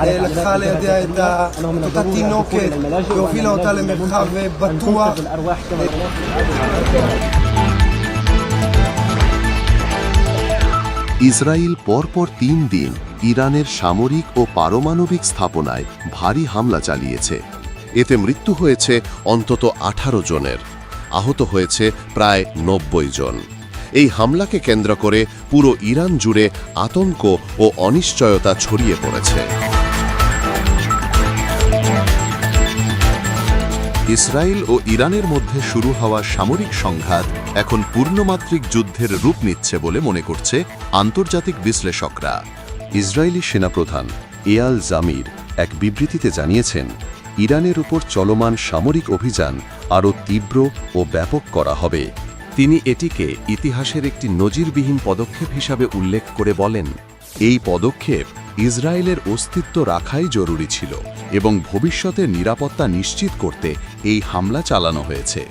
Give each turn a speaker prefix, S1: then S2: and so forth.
S1: לקחה לידיה את אותה תינוקת והובילה אותה למרחב בטוח.
S2: Israel পরপর ৩ দিন ইরানের সামরিক ও পারমাণবিক স্থাপনায় ভারী হামলা চালিয়েছে। এতে মৃত্যু হয়েছে অন্তত ১৮ জনের, আহত হয়েছে প্রায় ৯০ জন। এই হামলাকে কেন্দ্র করে পুরো ইরান জুড়ে আতঙ্ক ও অনিশ্চয়তা ছড়িয়ে পড়েছে। ইসরায়েল ও ইরানের মধ্যে শুরু হওয়া সামরিক সংঘাত এখন পূর্ণমাত্রিক যুদ্ধের রূপ নিচ্ছে বলে মনে করছে আন্তর্জাতিক বিশ্লেষকরা। ইসরায়েলি সেনাপ্রধান এয়াল জামির এক বিবৃতিতে জানিয়েছেন, ইরানের উপর চলমান সামরিক অভিযান আরও তীব্র ও ব্যাপক করা হবে। তিনি এটিকে ইতিহাসের একটি নজিরবিহীন পদক্ষেপ হিসাবে উল্লেখ করে বলেন, এই পদক্ষেপ ইসরায়েলের অস্তিত্ব রাখাই জরুরি ছিল এবং ভবিষ্যতের নিরাপত্তা নিশ্চিত করতে এই হামলা চালানো হয়েছে।